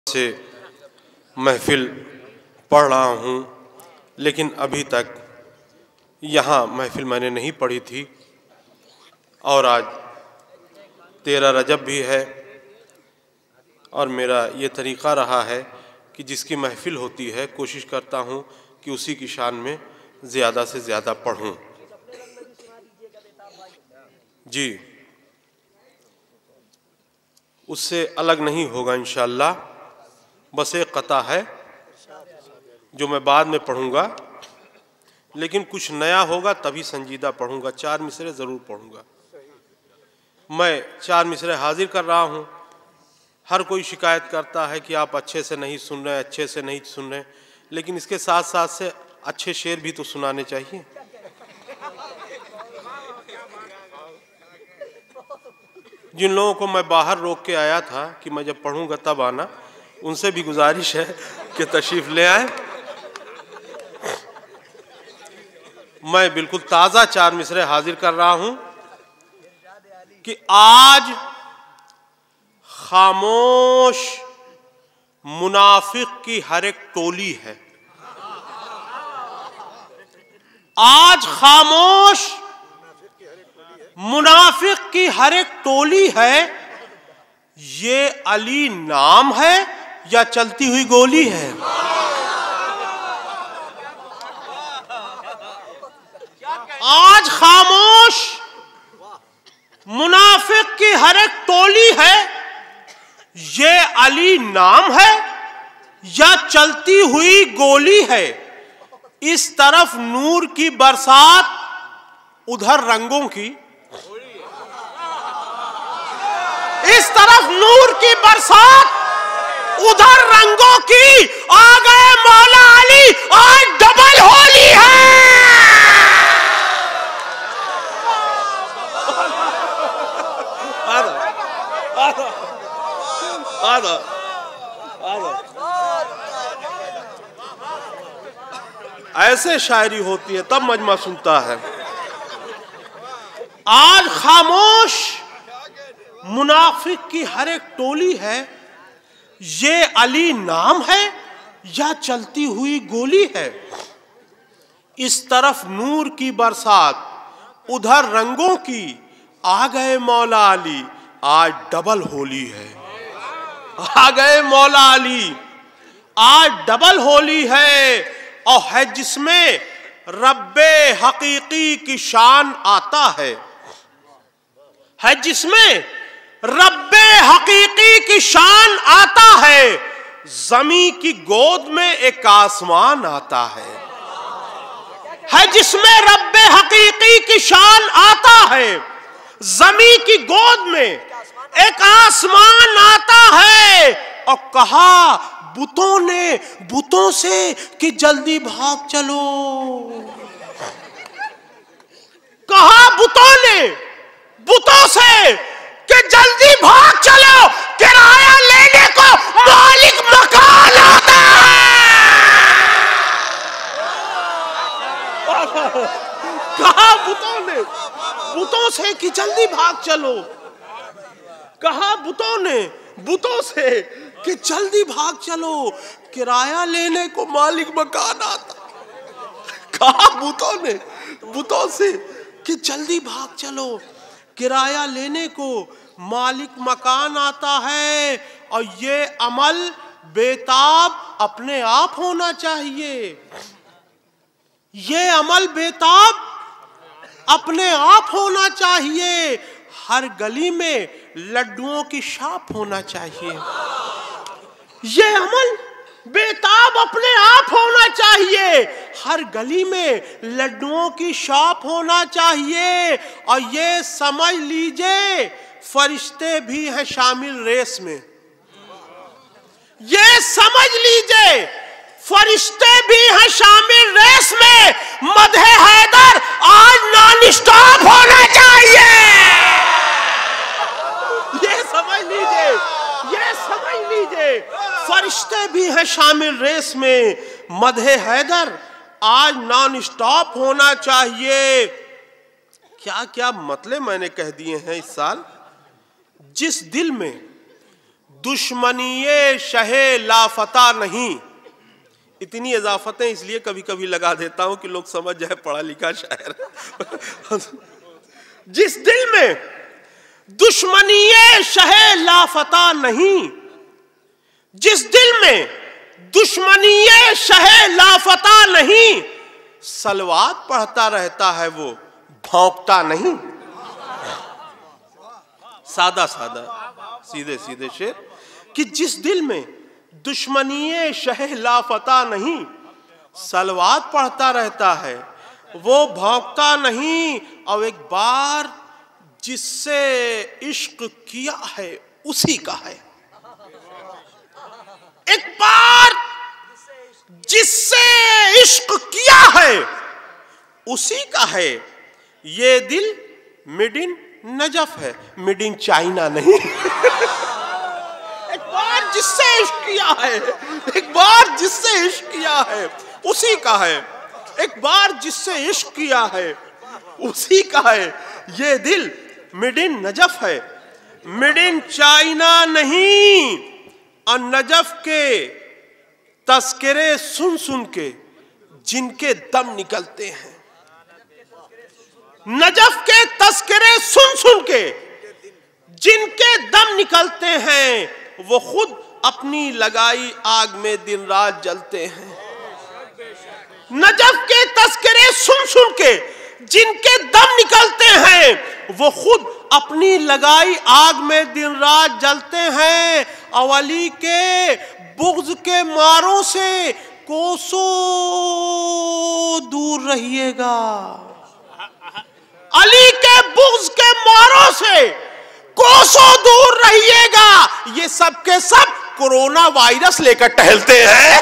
से महफिल पढ़ रहा हूँ, लेकिन अभी तक यहाँ महफिल मैंने नहीं पढ़ी थी। और आज 13 रजब भी है और मेरा ये तरीक़ा रहा है कि जिसकी महफिल होती है कोशिश करता हूँ कि उसी की शान में ज़्यादा से ज़्यादा पढ़ूँ। जी, उससे अलग नहीं होगा इंशाअल्लाह। बस एक कता है जो मैं बाद में पढ़ूँगा, लेकिन कुछ नया होगा तभी संजीदा पढ़ूँगा। 4 मिसरे ज़रूर पढ़ूँगा। मैं 4 मिसरे हाजिर कर रहा हूँ। हर कोई शिकायत करता है कि आप अच्छे से नहीं सुन रहे, अच्छे से नहीं सुन रहे, लेकिन इसके साथ साथ से अच्छे शेर भी तो सुनाने चाहिए। जिन लोगों को मैं बाहर रोक के आया था कि मैं जब पढ़ूंगा तब आना, उनसे भी गुजारिश है कि तशरीफ ले आए। मैं बिल्कुल ताज़ा 4 मिसरे हाजिर कर रहा हूं कि आज खामोश मुनाफिक की हर एक टोली है। आज खामोश मुनाफिक की हर एक टोली है। ये अली नाम है या चलती हुई गोली है? आज खामोश मुनाफिक की हर एक टोली है। ये अली नाम है या चलती हुई गोली है? इस तरफ नूर की बरसात, उधर रंगों की। इस तरफ नूर की बरसात, उधर रंगों की। आ गए मौला अली, आज डबल होली है। ऐसे शायरी होती है तब मजमा सुनता है। आज खामोश मुनाफिक की हर एक टोली है। ये अली नाम है या चलती हुई गोली है? इस तरफ नूर की बरसात, उधर रंगों की। आ गए मौला अली, आज डबल होली है। आ गए मौला अली, आज डबल होली है। और है जिसमें रब्बे हकीकी की शान आता है जिसमें रब्बे हकीकी की शान आता है। जमी की गोद में एक आसमान आता है जिसमें रब्बे हकीकी की शान आता है। जमी की गोद में एक आसमान आता है। और कहा बुतों से कि जल्दी भाग चलो। कहा बुतों से कि जल्दी भाग चलो, किराया लेने को मालिक मकान आता है। कहा बुतों से कि जल्दी भाग चलो। कहा बुतों से कि जल्दी भाग चलो, किराया लेने को मालिक मकान आता। कहा बुतों से कि जल्दी भाग चलो, किराया लेने को मालिक मकान आता है। और ये अमल बेताब अपने आप होना चाहिए। ये अमल बेताब अपने आप होना चाहिए। हर गली में लड्डुओं की शॉप होना चाहिए। ये अमल बेताब अपने आप होना चाहिए। हर गली में लड्डुओं की शॉप होना चाहिए। और ये समझ लीजिए फरिश्ते भी हैं शामिल रेस में। ये समझ लीजिए फरिश्ते भी हैं शामिल रेस में। मदहे हैदर आज नॉन स्टॉप होना चाहिए। ये समझ लीजिए फरिश्ते भी हैं शामिल रेस में। मदहे हैदर आज नॉन स्टॉप होना चाहिए। क्या क्या मतले मैंने कह दिए हैं इस साल। जिस दिल में दुश्मनीये शहे लाफता नहीं। इतनी इजाफतें इसलिए कभी कभी लगा देता हूं कि लोग समझ जाए पढ़ा लिखा शायर। जिस दिल में दुश्मनीये शहे लाफता नहीं, जिस दिल में दुश्मनीये शहे लाफता नहीं, सलवात पढ़ता रहता है वो भौंकता नहीं। सादा सादा सीधे सीधे शेर कि जिस दिल में दुश्मनीये शहे लाफता नहीं, सलवात पढ़ता रहता है वो भौंकता नहीं। और एक बार जिससे इश्क किया है उसी का है, एक बार जिससे इश्क किया है उसी का है। ये दिल मेड इन नजफ है, मेड इन चाइना नहीं। एक बार जिससे इश्क किया है, एक बार जिससे इश्क किया है उसी का है, एक बार जिससे इश्क किया है उसी का है। ये दिल मेड इन नजफ है, मेड इन चाइना नहीं। और नजफ के तस्करे सुन सुन के जिनके दम निकलते हैं, नजफ के तस्करे सुन सुन के जिनके दम निकलते हैं, वो खुद अपनी लगाई आग में दिन रात जलते हैं। नजफ के तस्करे सुन सुन के जिनके दम निकलते हैं, वो खुद अपनी लगाई आग में दिन रात जलते हैं। अवली के बुग़्ज़ के मारों से कोसों दूर रहिएगा, अली के बुग़्ज़ के मारों से कोसों दूर रहिएगा। ये सब के सब कोरोना वायरस लेकर टहलते हैं।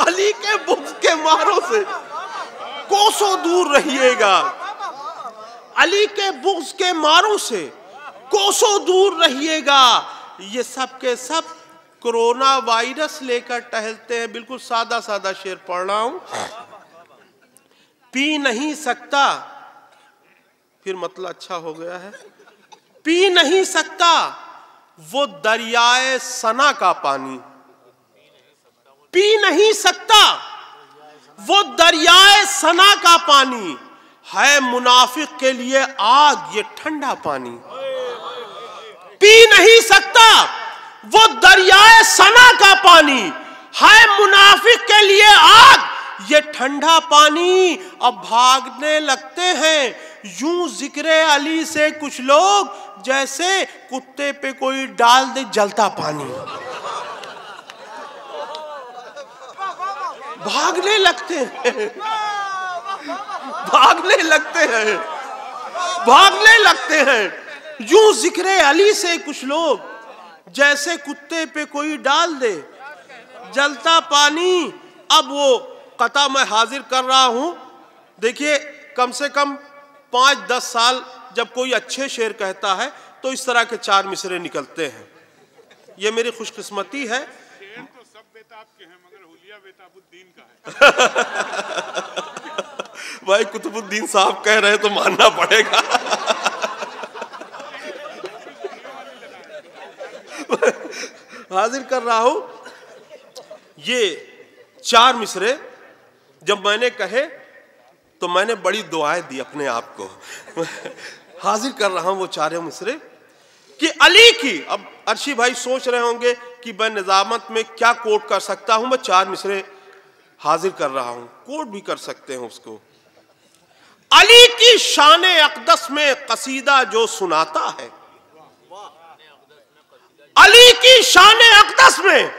अली के बुग़्ज़ के मारों से कोसों दूर रहिएगा, अली के बुग़्ज़ के मारों से कोसों दूर रहिएगा। ये सब के सब कोरोना वायरस लेकर टहलते हैं। बिल्कुल सादा सादा शेर पढ़ रहा हूं। पी नहीं सकता, फिर मतलब अच्छा हो गया है, पी नहीं सकता वो दरियाए सना का पानी, पी नहीं सकता वो दरियाए सना का पानी, है मुनाफिक के लिए आग ये ठंडा पानी। पी नहीं सकता वो दरियाए सना का पानी, है मुनाफिक के लिए आग ये ठंडा पानी। अब भागने लगते हैं यूं जिक्रे अली से कुछ लोग, जैसे कुत्ते पे कोई डाल दे जलता पानी। भागने लगते हैं, भागने लगते हैं, भागने लगते हैं यूं जिक्रे अली से कुछ लोग, जैसे कुत्ते पे कोई डाल दे जलता पानी। अब वो कथा मैं हाजिर कर रहा हूं। देखिए कम से कम 5-10 साल जब कोई अच्छे शेर कहता है तो इस तरह के 4 मिसरे निकलते हैं। ये मेरी खुशकिस्मती है। शेर तो सब बेताब के हैं, मगर हुलिया बेताबुद्दीन का है। भाई कुतुबुद्दीन साहब कह रहे तो मानना पड़ेगा। हाजिर कर रहा हूं ये 4 मिसरे। जब मैंने कहे तो मैंने बड़ी दुआएं दी अपने आप को। हाजिर कर रहा हूं वो 4 मिसरे कि अली की। अब अर्शी भाई सोच रहे होंगे कि मैं निजामत में क्या कोट कर सकता हूं। मैं 4 मिसरे हाजिर कर रहा हूं, कोट भी कर सकते हैं उसको। अली की शान अक़दस में कसीदा जो सुनाता है, अली की शान अक़दस में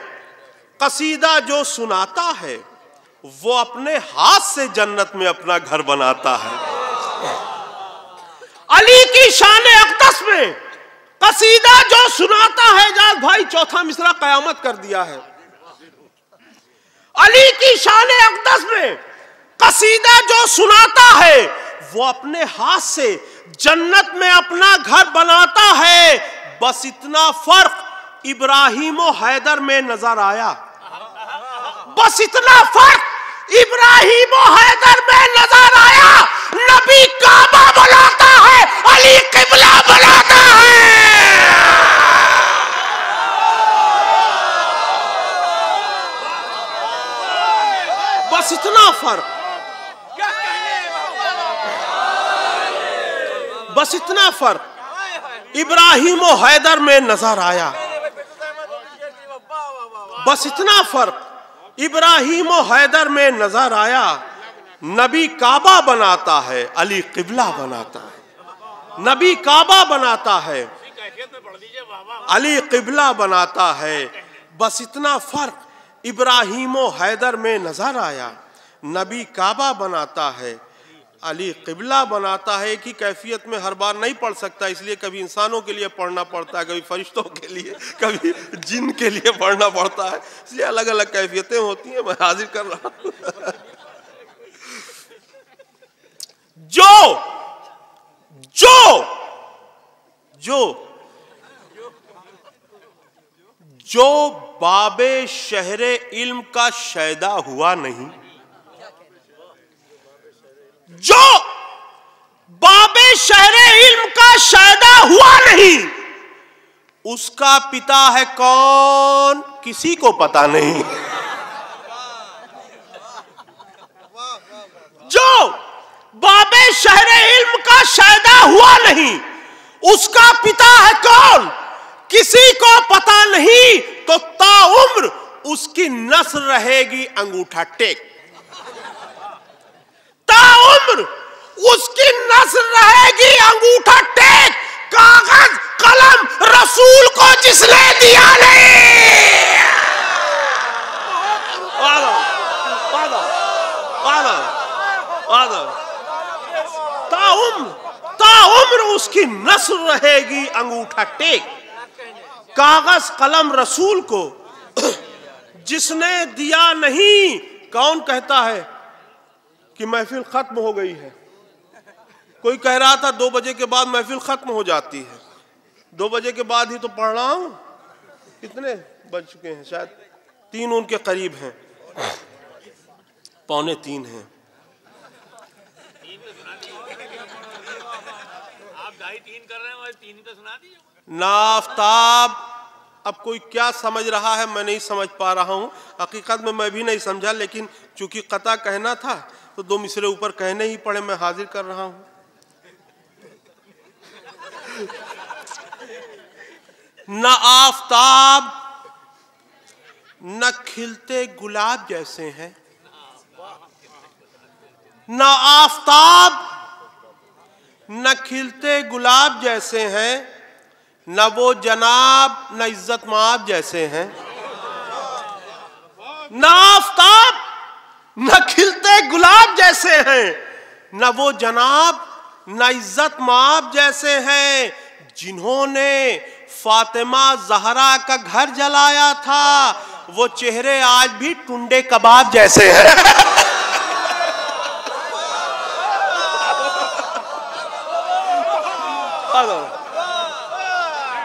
कसीदा जो सुनाता है, वो अपने हाथ से जन्नत में अपना घर बनाता है। अली की शान अक़दस में कसीदा जो सुनाता है, जाज भाई 4था मिसरा कयामत कर दिया है। अली की शान अक़दस में कसीदा जो सुनाता है, वो अपने हाथ से जन्नत में अपना घर बनाता है। बस इतना फर्क इब्राहिम और हैदर में नजर आया, बस इतना फर्क इब्राहिम और हैदर में नजर आया। नबी काबा बनाता है, अली किबला बनाता है। बस इतना फर्क, बस इतना फर्क इब्राहिम और हैदर में नजर आया। बस इतना फर्क इब्राहिम और हैदर में नजर आया। नबी काबा बनाता है, अली किबला बनाता है। नबी काबा बनाता है, अली किबला बनाता है। बस इतना फर्क इब्राहिम और हैदर में नजर आया। नबी काबा बनाता है, अली किबला बनाता है। कि कैफियत में हर बार नहीं पढ़ सकता, इसलिए कभी इंसानों के लिए पढ़ना पड़ता है, कभी फरिश्तों के लिए, कभी जिन के लिए पढ़ना पड़ता है। इसलिए अलग अलग कैफियतें होती हैं, मैं हाजिर कर रहा हूं। जो जो जो जो बाबे शहरे इल्म का शैदा हुआ नहीं, जो बाबे शहरे इल्म का शैदा हुआ नहीं, उसका पिता है कौन किसी को पता नहीं। जो बाबे शहरे इल्म का शैदा हुआ नहीं, उसका पिता है कौन किसी को पता नहीं। तो ताउम्र उसकी नस्ल रहेगी अंगूठा टेक, ताउम्र उसकी नस्ल रहेगी अंगूठा टेक। कागज कलम रसूल को जिसने दिया नहीं। ताउम्र उसकी नस्ल रहेगी अंगूठा टेक। कागज कलम रसूल को जिसने दिया नहीं। कौन कहता है कि महफिल खत्म हो गई है? कोई कह रहा था 2 बजे के बाद महफिल खत्म हो जाती है। 2 बजे के बाद ही तो पढ़ रहा हूं। कितने बज चुके हैं? शायद 3 उनके करीब हैं, 2:45 हैं। आप 2:30 कर रहे हैं, 3 तो सुना दीजिए। नाफ्ताब अब कोई क्या समझ रहा है मैं नहीं समझ पा रहा हूं। हकीकत में मैं भी नहीं समझा, लेकिन चूंकि कता कहना था तो 2 मिसरे ऊपर कहने ही पड़े। मैं हाजिर कर रहा हूं। न आफताब न खिलते गुलाब जैसे हैं, न आफताब न खिलते गुलाब जैसे हैं, न वो जनाब न इज्जत माब जैसे हैं। न आफताब न खिलते गुलाब जैसे हैं, न वो जनाब न इज्जत माब जैसे हैं। जिन्होंने फातिमा जहरा का घर जलाया था, वो चेहरे आज भी टुंडे कबाब जैसे हैं।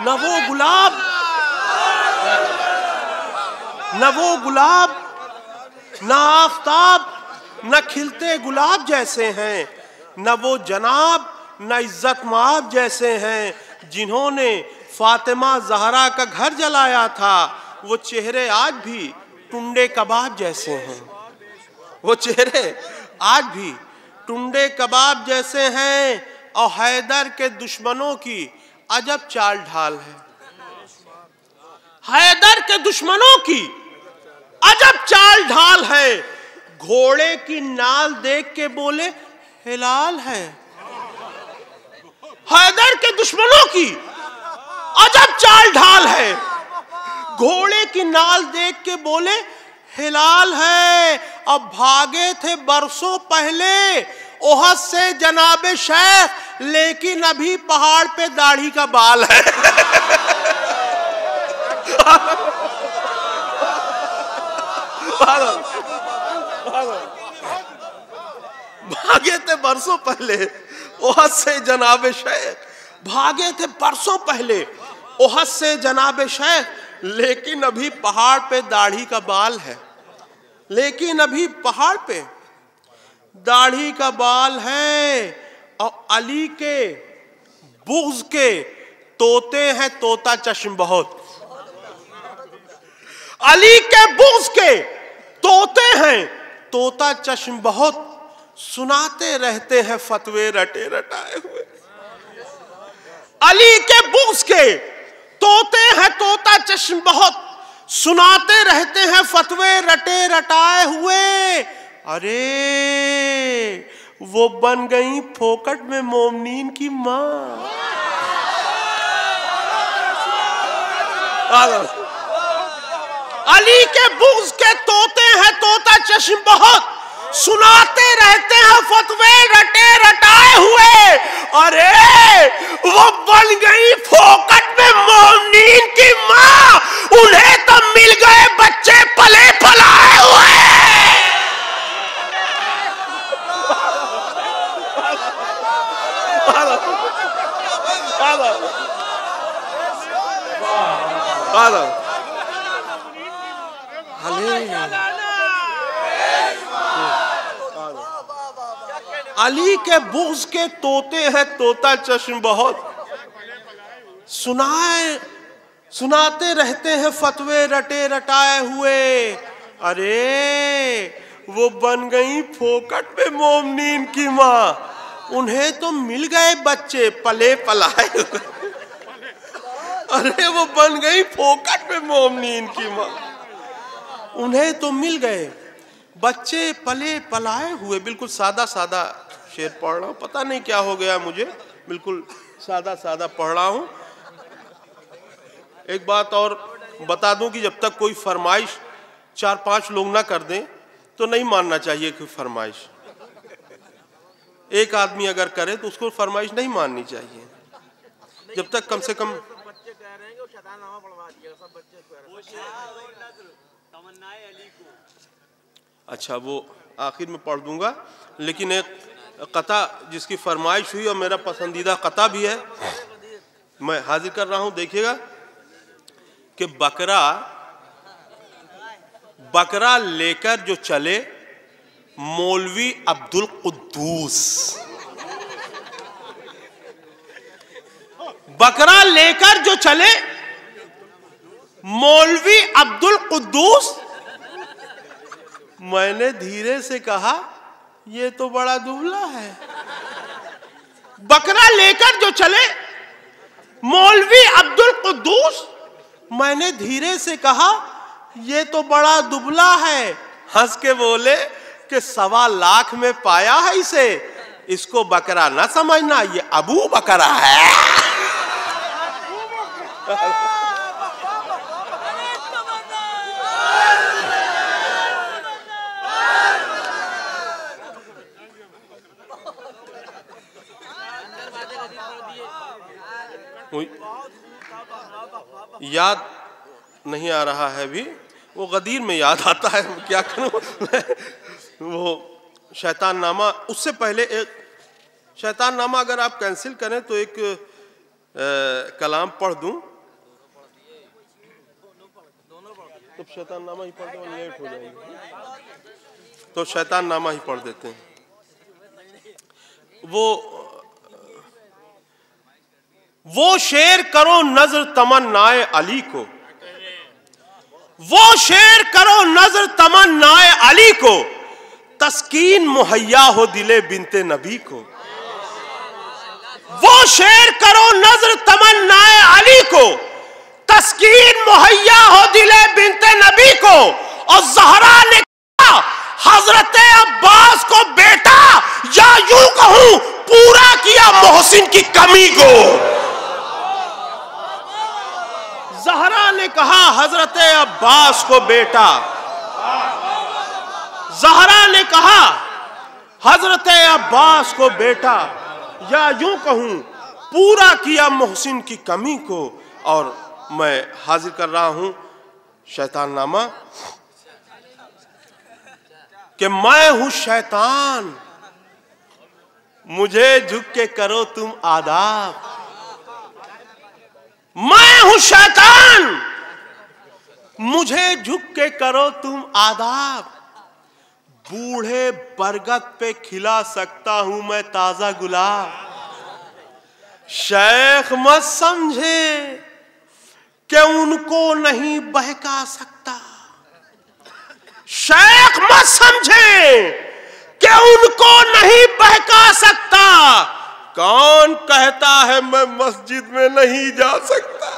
न वो गुलाब न वो गुलाब न आफताब न खिलते गुलाब जैसे हैं, न वो जनाब न इज्जत माब जैसे हैं। जिन्होंने फातिमा जहरा का घर जलाया था, वो चेहरे आज भी टुंडे कबाब जैसे हैं। वो चेहरे आज भी टुंडे कबाब जैसे हैं। और हैदर के दुश्मनों की अजब चाल ढाल है। हैदर के दुश्मनों की अजब चाल ढाल है। घोड़े की नाल देख के बोले हिलाल है। हैदर के दुश्मनों की अजब चाल ढाल है। घोड़े की नाल देख के बोले हिलाल है। अब भागे थे बरसों पहले ओहद से जनाबे शेख, लेकिन अभी पहाड़ पे दाढ़ी का बाल है। भागे थे बरसों पहले ओहद से जनाबे शेख, भागे थे बरसों पहले ओहद से जनाबे शेख, लेकिन अभी पहाड़ पे दाढ़ी का बाल है। लेकिन अभी पहाड़ पे दाढ़ी का बाल है। और अली के बुग़्ज़ के तोते हैं तोता चश्म बहुत। अली के बुग़्ज़ के तोते हैं तोता चश्म बहुत, सुनाते रहते हैं फतवे रटे रटाए हुए। अली के बुग़्ज़ के तोते हैं तोता चश्म बहुत, सुनाते रहते हैं फतवे रटे रटाए हुए। अरे वो बन गई फोकट में मोमनीन की माँ। अली के बुग़्ज़ के तोते हैं तोता चश्म बहुत, सुनाते रहते हैं फतवे रटे रटाए हुए। अरे वो बन गई फोकट में मोमनीन की माँ, उन्हें तो मिल गए बच्चे पले पलाए हुए। अली के बुग़्ज़ के तोते हैं तोता चश्म बहुत, सुनाते रहते हैं फतवे रटे रटाए हुए। अरे वो बन गई फोकट में मोमनीन की माँ, उन्हें तो मिल गए बच्चे पले पलाए हुए। अरे वो बन गई फोकट में मोमनीन की माँ, उन्हें तो मिल गए बच्चे पले पलाए हुए। बिल्कुल सादा सादा शेर पढ़ रहा हूँ, पता नहीं क्या हो गया मुझे, बिल्कुल सादा सादा पढ़ रहा हूँ। एक बात और बता दूं कि जब तक कोई फरमाइश 4-5 लोग ना कर दें तो नहीं मानना चाहिए कि फरमाइश। एक आदमी अगर करे तो उसको फरमाइश नहीं माननी चाहिए, जब तक कम से कम। बच्चे कह रहे हैं कि वो शैताननामा पढ़वा दिया, सब बच्चे तमन्नाए अली को। अच्छा, वो आखिर में पढ़ दूंगा, लेकिन एक कता जिसकी फरमाइश हुई और मेरा पसंदीदा कता भी है, मैं हाजिर कर रहा हूं। देखिएगा कि बकरा लेकर जो चले मौलवी अब्दुल कुद्दूस, बकरा लेकर जो चले मौलवी अब्दुल कुद्दूस, मैंने धीरे से कहा ये तो बड़ा दुबला है। बकरा लेकर जो चले मौलवी अब्दुल कुद्दूस, मैंने धीरे से कहा ये तो बड़ा दुबला है। हंस के बोले कि 1.25 लाख में पाया है इसे, इसको बकरा ना समझना, ये अबू बकरा है। याद नहीं आ रहा है अभी, वो गदीर में याद आता है, क्या करूं। वो शैताननामा, उससे पहले एक शैताननामा अगर आप कैंसिल करें तो एक कलाम पढ़ दूं, तो शैताननामा ही पढ़ दो, लेट हो जाएंगे, तो शैताननामा ही पढ़ देते हैं। वो शेर करो नजर तमन्नाए अली को, वो शेर करो नजर तमन्नाए अली को, तस्कीन मुहैया हो दिले बिनते नबी को। वो शेर करो नजर तमन्नाए अली को, तस्कीन मुहैया हो दिले बिनते नबी को। और ज़हरा ने कहा हजरत अब्बास को बेटा, या यूं कहूं पूरा किया मोहसिन की कमी को। ज़हरा ने कहा हजरत अब्बास को बेटा, ज़हरा ने कहा हजरत अब्बास को बेटा, या यूं कहूं पूरा किया मोहसिन की कमी को। और मैं हाजिर कर रहा हूं शैताननामा कि मैं हूं शैतान, मुझे झुक के करो तुम आदाब। मैं हूं शैतान, मुझे झुक के करो तुम आदाब। बूढ़े बरगद पे खिला सकता हूं मैं ताजा गुलाब, शेख मत समझे कि उनको नहीं बहका सकता। शेख मत समझे कि उनको नहीं बहका सकता। कौन कहता है मैं मस्जिद में नहीं जा सकता?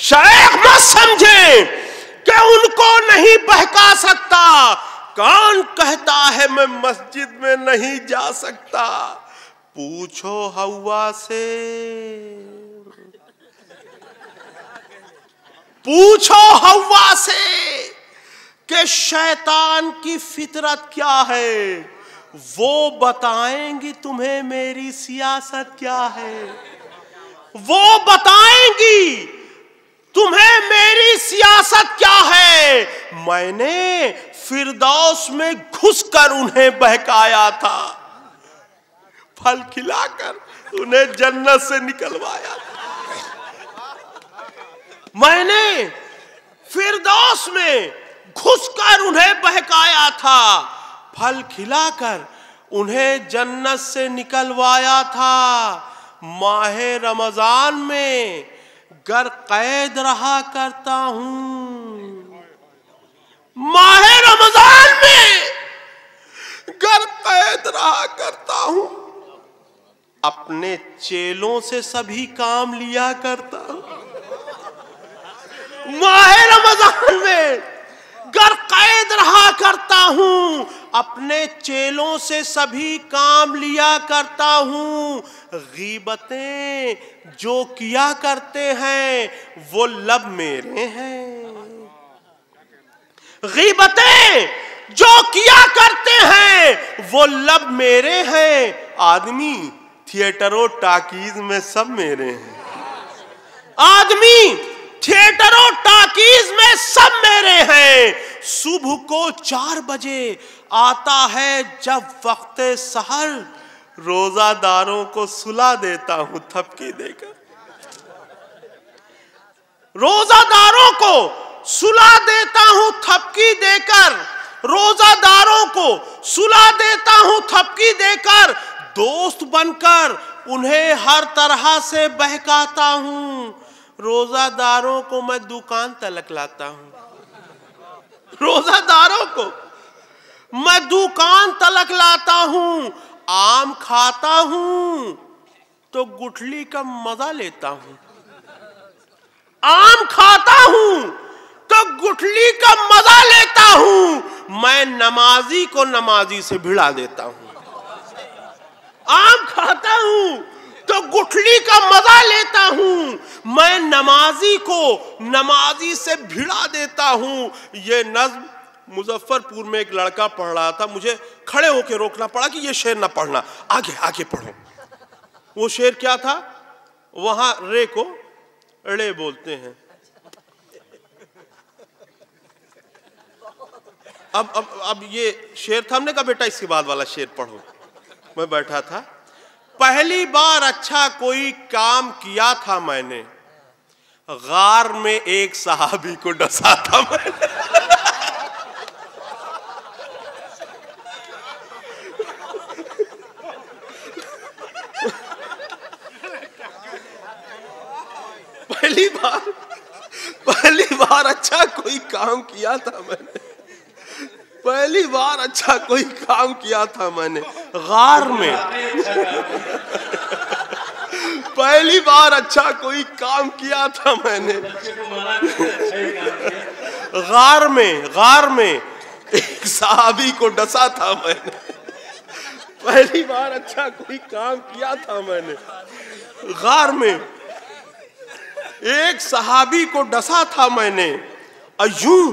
शेख मत समझे कि उनको नहीं बहका सकता। कौन कहता है मैं मस्जिद में नहीं जा सकता? पूछो हवा से, पूछो हवा से कि शैतान की फितरत क्या है। वो बताएंगी तुम्हें मेरी सियासत क्या है। वो बताएंगी तुम्हें मेरी सियासत क्या है। मैंने फिरदौस में घुसकर उन्हें बहकाया था, फल खिलाकर उन्हें जन्नत से निकलवाया था। मैंने फिरदौस में घुसकर उन्हें बहकाया था, फल खिलाकर उन्हें जन्नत से निकलवाया था। माहे रमजान में गर कैद रहा करता हूं, माहे रमजान में गर कैद रहा करता हूं, अपने चेलों से सभी काम लिया करता हूं। माहे रमजान में गर कैद रहा करता हूं, अपने चेलों से सभी काम लिया करता हूं। गीबतें जो किया करते हैं वो लब मेरे हैं। गीबतें जो किया करते हैं वो लब मेरे हैं। आदमी थिएटरों टाकीज में सब मेरे हैं। आदमी थिएटरों टाकीज में सब मेरे हैं। सुबह को 4 बजे आता है जब वक्त सहर, रोजादारों को सुला देता हूं थपकी देकर। रोजादारों को सुला देता हूं थपकी देकर, रोजादारों को सुला देता हूं थपकी देकर। दोस्त बनकर उन्हें हर तरह से बहकाता हूं। रोजादारों को मैं दुकान तलक लाता हूं। रोजादारों को मैं दुकान तलक लाता हूं। आम खाता हूं तो गुठली का मजा लेता हूं। आम खाता हूं तो गुठली का मजा लेता हूं। मैं नमाजी को नमाजी से भिड़ा देता हूं। आम खाता हूं तो गुठली का मजा लेता हूं। मैं नमाजी को नमाजी से भिड़ा देता हूं। ये नज्म मुजफ्फरपुर में एक लड़का पढ़ रहा था, मुझे खड़े होकर रोकना पड़ा कि ये शेर ना पढ़ना, आगे आगे पढ़ो। वो शेर क्या था? वहां रे को अड़े बोलते हैं। अब ये शेर था, हमने कहा बेटा इसके बाद वाला शेर पढ़ो। मैं बैठा था। पहली बार अच्छा कोई काम किया था मैंने, गार में एक सहाबी को डसा था मैंने। पहली बार अच्छा कोई काम किया था मैंने, पहली बार अच्छा कोई काम किया था मैंने गार में। पहली बार अच्छा कोई काम किया था मैंने गार में एक सहाबी को डसा था मैंने। पहली बार अच्छा कोई काम किया था मैंने गार में एक सहाबी को डसा था मैंने। यूं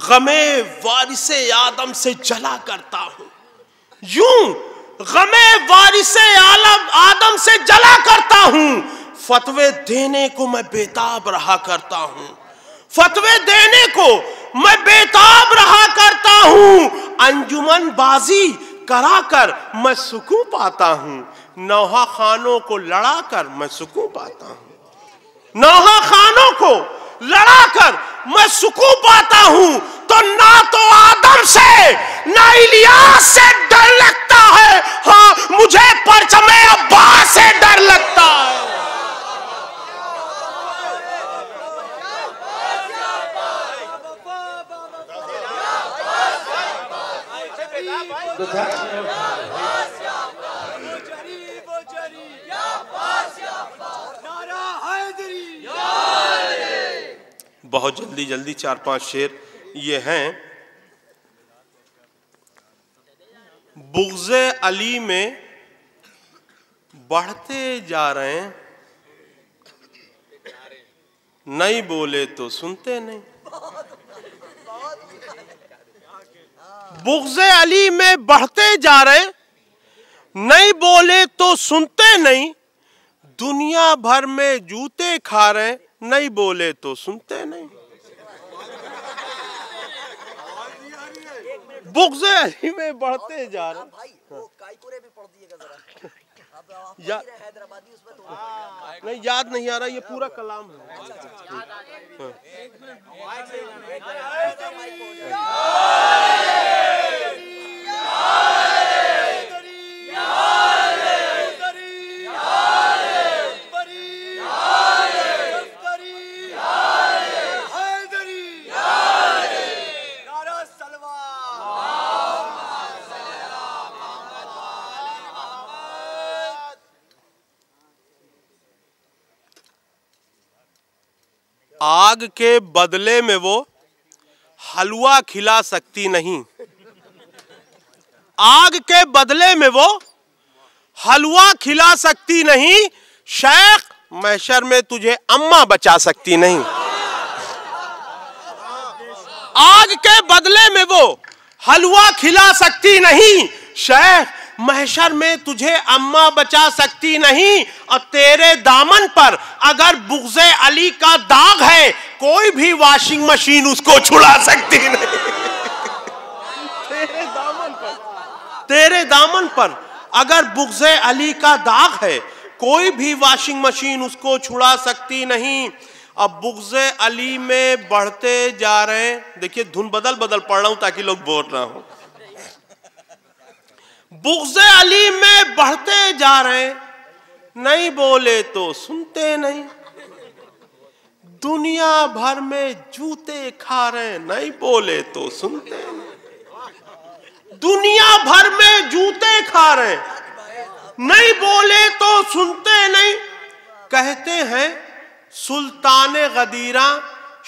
गमे वारिसे आदम से जला करता हूं, यूं गमे वारिसे आदम से जला करता हूं। फतवे देने को मैं बेताब रहा करता हूं, फतवे देने को मैं बेताब रहा करता हूं। अंजुमन बाजी कराकर मैं सुकून पाता हूं, नौहा खानों को लड़ाकर मैं सुकून पाता हूं। नौहा खानों को लड़ाकर मैं सुकून पाता हूं। तो ना तो आदम से ना इलियास से डर लगता है, हाँ मुझे परचमे अब्बास से डर लगता है। बहुत जल्दी जल्दी 4-5 शेर ये हैं। बुग़्ज़े अली में बढ़ते जा रहे हैं, नहीं बोले तो सुनते नहीं। बुग़्ज़े अली में बढ़ते जा रहे हैं, नहीं बोले तो सुनते नहीं। दुनिया भर में जूते खा रहे हैं, नहीं बोले तो सुनते नहीं। बुग़्ज़े अली में बढ़ते जा रहे हैं। भाई वो कायकुरे भी पढ़ दिएगा जरा। अब या हैदराबादी उसमें तो नहीं याद नहीं आ रहा, ये पूरा कलाम है। आग के बदले में वो हलवा खिला सकती नहीं। आग के बदले में वो हलवा खिला सकती नहीं। शेख महशर में तुझे अम्मा बचा सकती नहीं। आग के बदले में वो हलवा खिला सकती नहीं। शेख महशर में तुझे अम्मा बचा सकती नहीं। और तेरे दामन पर अगर बुग़्ज़े अली का दाग है, कोई भी वॉशिंग मशीन उसको छुड़ा सकती नहीं। तेरे दामन पर अगर बुग़्ज़े अली का दाग है, कोई भी वॉशिंग मशीन उसको छुड़ा सकती नहीं। अब बुग़्ज़े अली में बढ़ते जा रहे हैं। देखिए धुन बदल बदल पढ़ रहा हूं ताकि लोग बोर ना हो। बुग़्ज़े अली में बढ़ते जा रहे हैं, नहीं बोले तो सुनते नहीं। दुनिया भर में जूते खा रहे हैं, नहीं बोले तो सुनते नहीं। दुनिया भर में जूते खा रहे हैं, नहीं बोले तो सुनते नहीं। कहते हैं सुल्ताने गदीरा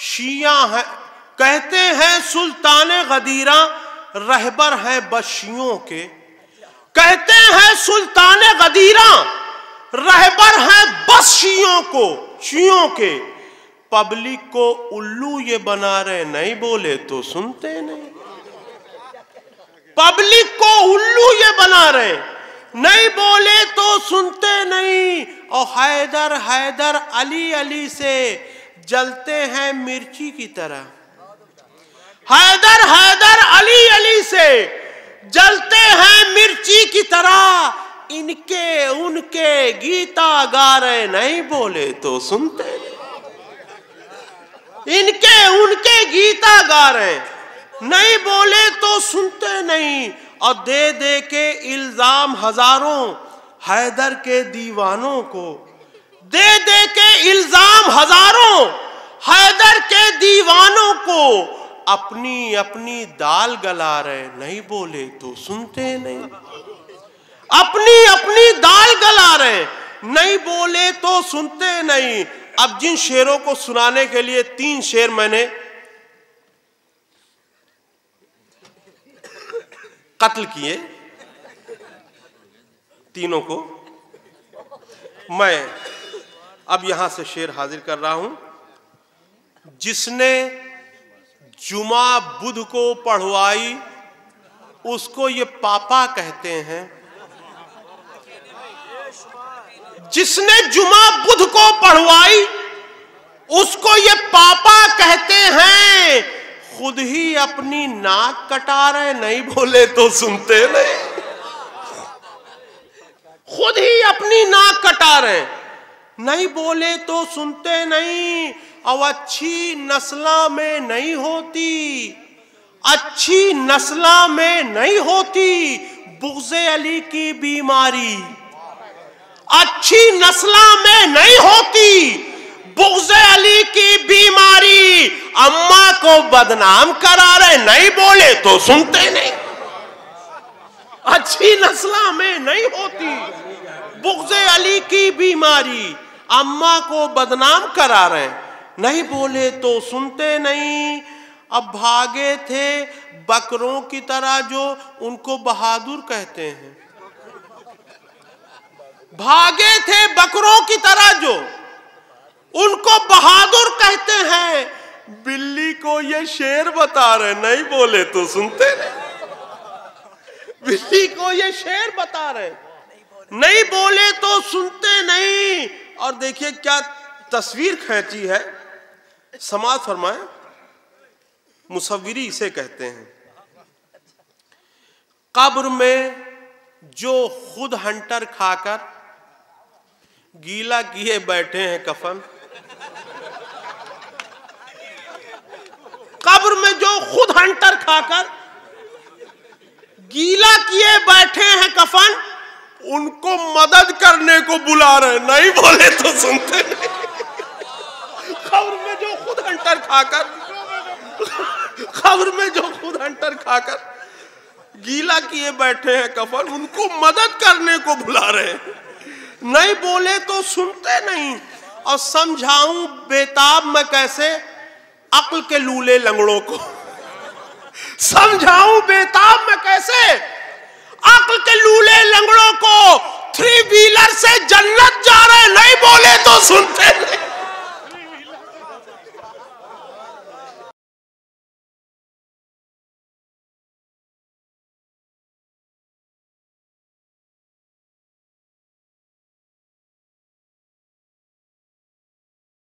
शिया है, कहते हैं सुल्ताने गदीरा रहबर है बशियों के। कहते हैं सुल्ताने गदीरा रहबर है बस शियों के। पब्लिक को उल्लू ये बना रहे, नहीं बोले तो सुनते नहीं। पब्लिक को उल्लू ये बना रहे, नहीं बोले तो सुनते नहीं। और हैदर हैदर अली अली से जलते हैं मिर्ची की तरह। हैदर हैदर अली अली से जलते हैं मिर्ची की तरह। इनके उनके गीता गा रहे, नहीं बोले तो सुनते नहीं। इनके उनके गीता गा रहे, नहीं बोले तो सुनते नहीं। और दे दे के इल्जाम हजारों हैदर के दीवानों को। दे दे के इल्जाम हजारों हैदर के दीवानों को। अपनी अपनी दाल गला रहे, नहीं बोले तो सुनते नहीं। अपनी अपनी दाल गला रहे, नहीं बोले तो सुनते नहीं। अब जिन शेरों को सुनाने के लिए 3 शेर मैंने कत्ल किए, तीनों को मैं अब यहां से शेर हाजिर कर रहा हूं। जिसने जुमा बुध को पढ़वाई, उसको ये पापा कहते हैं। जिसने जुमा बुध को पढ़वाई, उसको ये पापा कहते हैं। खुद ही अपनी नाक कटा रहे, नहीं बोले तो सुनते नहीं। खुद ही अपनी नाक कटा रहे, नहीं बोले तो सुनते नहीं। और अच्छी नस्ला में नहीं होती, अच्छी नस्ला में नहीं होती बुग़्ज़े अली की बीमारी। अच्छी नस्ला में नहीं होती बुग़्ज़े अली की बीमारी। अम्मा को बदनाम करा रहे, नहीं बोले तो सुनते नहीं। अच्छी नस्ला में नहीं होती बुग़्ज़े अली की बीमारी। अम्मा को बदनाम करा रहे, नहीं बोले तो सुनते नहीं। अब भागे थे बकरों की तरह जो उनको बहादुर कहते हैं। भागे थे बकरों की तरह जो उनको बहादुर कहते हैं। बिल्ली को ये शेर बता रहे, नहीं बोले तो सुनते नहीं। बिल्ली को ये शेर बता रहे, नहीं बोले तो सुनते नहीं। और देखिए क्या तस्वीर खींची है, समाज फरमाए, मुसव्विरी इसे कहते हैं। कब्र में जो खुद हंटर खाकर गीला किए बैठे हैं कफन। कब्र में जो खुद हंटर खाकर गीला किए बैठे हैं कफन, उनको मदद करने को बुला रहे, नहीं बोले तो सुनते नहीं। कब्र में जो खुद हंटर खाकर, कब्र में जो खुद हंटर खाकर गीला किए बैठे हैं कफन, उनको मदद करने को बुला रहे, नहीं बोले तो सुनते नहीं। और समझाऊं बेताब में कैसे अक्ल के लूले लंगड़ों को, समझाऊं बेताब में कैसे अक्ल के लूले लंगड़ों को। 3 व्हीलर से जन्नत जा रहे, नहीं बोले तो सुनते नहीं।